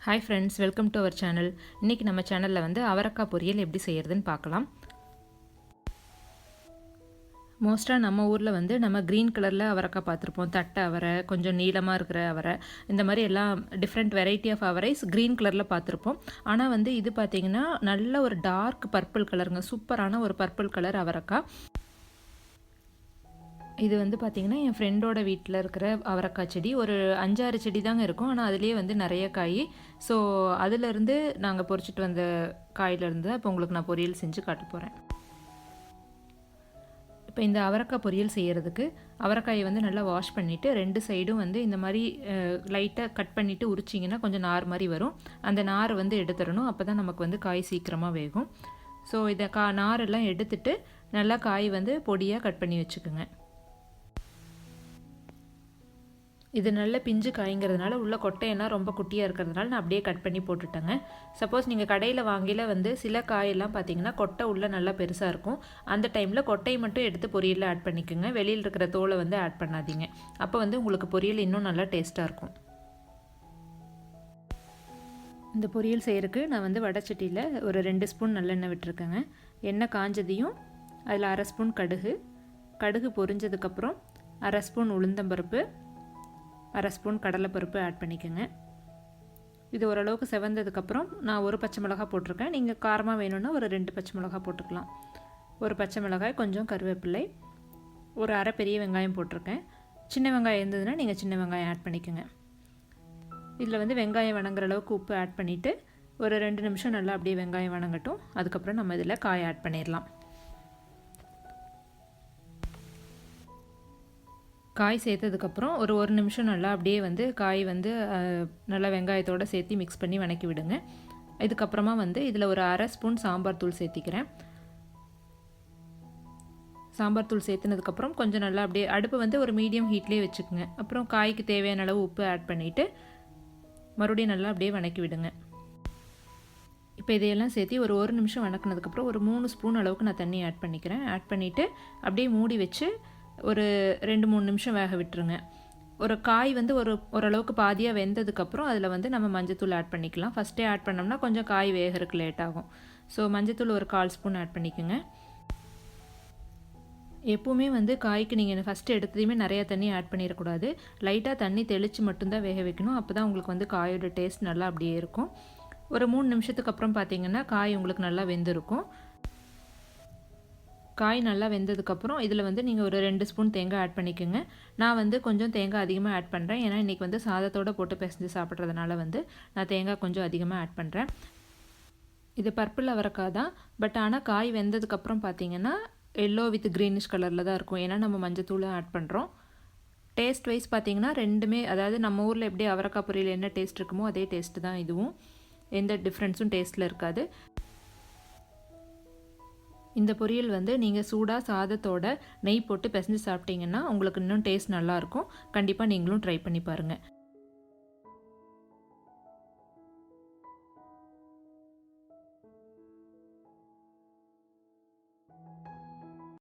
Hi friends, welcome to our channel. இன்னைக்கு நம்ம சேனல்ல வந்து அவரைக்காய் பொரியல் எப்படி செய்யறதுன்னு பார்க்கலாம். மோஸ்டா நம்ம ஊர்ல வந்து நம்ம green கலர்ல அவரைக்காய் பார்த்திருப்போம். தட்டை அவரை, கொஞ்சம் நீளமா இருக்கிற அவரை, இந்த மாதிரி எல்லாம் டிஃபரண்ட் வெரைட்டி ஆஃப் அவரைஸ் green கலர்ல பார்த்திருப்போம். ஆனா வந்து இது பாத்தீங்கன்னா நல்ல ஒரு டார்க் பர்பிள் கலருங்க. சூப்பரான ஒரு பர்பிள் கலர் அவரைக்காய். இது வந்து பார்த்தீங்கன்னா என் ஃப்ரெண்டோட வீட்டில் இருக்கிற அவரைக்காய் செடி ஒரு 5-6 செடி தாங்க இருக்கும். ஆனால் அதுலேயே வந்து நிறைய காய். ஸோ அதிலேருந்து நாங்கள் பொறிச்சிட்டு வந்த காயிலேருந்து இப்போ உங்களுக்கு நான் பொரியல் செஞ்சு காட்ட போகிறேன். இப்போ இந்த அவரைக்காய் பொரியல் செய்கிறதுக்கு அவரைக்காயை வந்து நல்லா வாஷ் பண்ணிவிட்டு 2 சைடும் வந்து இந்த மாதிரி லைட்டாக கட் பண்ணிவிட்டு உரிச்சிங்கன்னா கொஞ்சம் நார் மாதிரி வரும். அந்த நார் வந்து எடுத்துடணும். அப்போ தான் நமக்கு வந்து காய் சீக்கிரமாக வேகும். ஸோ இதை நாரெல்லாம் எடுத்துட்டு நல்லா காய் வந்து பொடியாக கட் பண்ணி வச்சுக்கோங்க. இது நல்ல பிஞ்சு காய்ங்கிறதுனால உள்ள கொட்டையெல்லாம் ரொம்ப குட்டியாக இருக்கிறதுனால நான் அப்படியே கட் பண்ணி போட்டுட்டேங்க. சப்போஸ் நீங்கள் கடையில் வாங்கில வந்து சில காயெல்லாம் பார்த்தீங்கன்னா கொட்டை உள்ள நல்லா பெருசாக இருக்கும். அந்த டைமில் கொட்டையை மட்டும் எடுத்து பொரியலில் ஆட் பண்ணிக்கோங்க. வெளியில் இருக்கிற தோலை வந்து ஆட் பண்ணாதீங்க. அப்போ வந்து உங்களுக்கு பொரியல் இன்னும் நல்லா டேஸ்ட்டாக இருக்கும். இந்த பொரியல் செய்கிறதுக்கு நான் வந்து வடைச்சட்டியில் ஒரு 2 ஸ்பூன் நல்லெண்ணெய் விட்டுருக்கேங்க. எண்ணெய் காஞ்சதையும் அதில் 1/2 ஸ்பூன் கடுகு பொரிஞ்சதுக்கப்புறம் 1/2 ஸ்பூன் உளுந்தம்பருப்பு, 1/2 ஸ்பூன் கடலைப்பருப்பு ஆட் பண்ணிக்கோங்க. இது ஓரளவுக்கு செவந்ததுக்கப்புறம் நான் ஒரு பச்சை மிளகாய் போட்டிருக்கேன். நீங்கள் காரமாக வேணும்னா ஒரு 2 பச்சை மிளகாய் போட்டுக்கலாம். ஒரு பச்சை மிளகாய், கொஞ்சம் கருவேப்பிலை, ஒரு அரை பெரிய வெங்காயம் போட்டிருக்கேன். சின்ன வெங்காயம் இருந்ததுன்னா நீங்கள் சின்ன வெங்காயம் ஆட் பண்ணிக்கோங்க. இதில் வந்து வெங்காயம் வணங்குற அளவுக்கு உப்பு ஆட் பண்ணிவிட்டு ஒரு 2 நிமிஷம் நல்லா அப்படியே வெங்காயம் வணங்கட்டும். அதுக்கப்புறம் நம்ம இதில் காய் ஆட் பண்ணிடலாம். காய் சேர்த்ததுக்கப்புறம் ஒரு நிமிஷம் நல்லா அப்படியே வந்து காய் வந்து நல்லா வெங்காயத்தோடு சேர்த்து மிக்ஸ் பண்ணி வணக்கி விடுங்க. இதுக்கப்புறமா வந்து இதில் ஒரு 1/2 ஸ்பூன் சாம்பார் தூள் சேர்த்திக்கிறேன். சாம்பார் தூள் சேர்த்துனதுக்கப்புறம் கொஞ்சம் நல்லா அப்படியே அடுப்பு வந்து ஒரு மீடியம் ஹீட்லேயே வச்சுக்கோங்க. அப்புறம் காய்க்கு தேவையான அளவு உப்பு ஆட் பண்ணிவிட்டு மறுபடியும் நல்லா அப்படியே வணக்கி விடுங்க. இப்போ இதையெல்லாம் சேர்த்து ஒரு நிமிஷம் வணக்கினதுக்கப்புறம் ஒரு 3 ஸ்பூன் அளவுக்கு நான் தண்ணி ஆட் பண்ணிக்கிறேன். ஆட் பண்ணிவிட்டு அப்படியே மூடி வச்சு ஒரு 2-3 நிமிஷம் வேக விட்டுருங்க. ஒரு காய் வந்து ஓரளவுக்கு பாதியாக வெந்ததுக்கப்புறம் அதில் வந்து நம்ம மஞ்சத்தூள் ஆட் பண்ணிக்கலாம். ஃபஸ்ட்டே ஆட் பண்ணோம்னா கொஞ்சம் காய் வேகிறதுக்கு லேட் ஆகும். ஸோ மஞ்சத்தூள் ஒரு 1/4 ஸ்பூன் ஆட் பண்ணிக்கோங்க. எப்போவுமே வந்து காய்க்கு நீங்கள் ஃபஸ்ட்டு எடுத்ததையுமே நிறையா தண்ணி ஆட் பண்ணிடக்கூடாது. லைட்டாக தண்ணி தெளித்து மட்டும்தான் வேக வைக்கணும். அப்போ தான் உங்களுக்கு வந்து காயோட டேஸ்ட் நல்லா அப்படியே இருக்கும். ஒரு 3 நிமிஷத்துக்கு அப்புறம் பார்த்தீங்கன்னா காய் உங்களுக்கு நல்லா வெந்திருக்கும். காய் நல்லா வெந்ததுக்கப்புறம் இதில் வந்து நீங்கள் ஒரு 2 ஸ்பூன் தேங்காய் ஆட் பண்ணிக்கோங்க. நான் வந்து கொஞ்சம் தேங்காய் அதிகமாக ஆட் பண்ணுறேன். ஏன்னா இன்றைக்கி வந்து சாதத்தோடு போட்டு பிசைஞ்சு சாப்பிட்றதுனால வந்து நான் தேங்காய் கொஞ்சம் அதிகமாக ஆட் பண்ணுறேன். இது பர்பிள் அவரைக்காய் தான். பட் ஆனால் காய் வெந்ததுக்கப்புறம் பார்த்தீங்கன்னா எல்லோ வித் க்ரீனிஷ் கலரில் தான் இருக்கும். ஏன்னா நம்ம மஞ்சத்தூள் ஆட் பண்ணுறோம். டேஸ்ட் வைஸ் பார்த்தீங்கன்னா ரெண்டுமே, அதாவது நம்ம ஊரில் எப்படி அவரைக்காய் பொரியல் என்ன டேஸ்ட் இருக்குமோ அதே டேஸ்ட்டு தான் இதுவும். எந்த டிஃப்ரென்ஸும் டேஸ்ட்டில் இருக்காது. இந்த பொரியல் வந்து நீங்கள் சூடாக சாதத்தோட நெய் போட்டு பிசைஞ்சு சாப்பிட்டீங்கன்னா உங்களுக்கு இன்னும் டேஸ்ட் நல்லாயிருக்கும். கண்டிப்பாக நீங்களும் ட்ரை பண்ணி பாருங்கள்.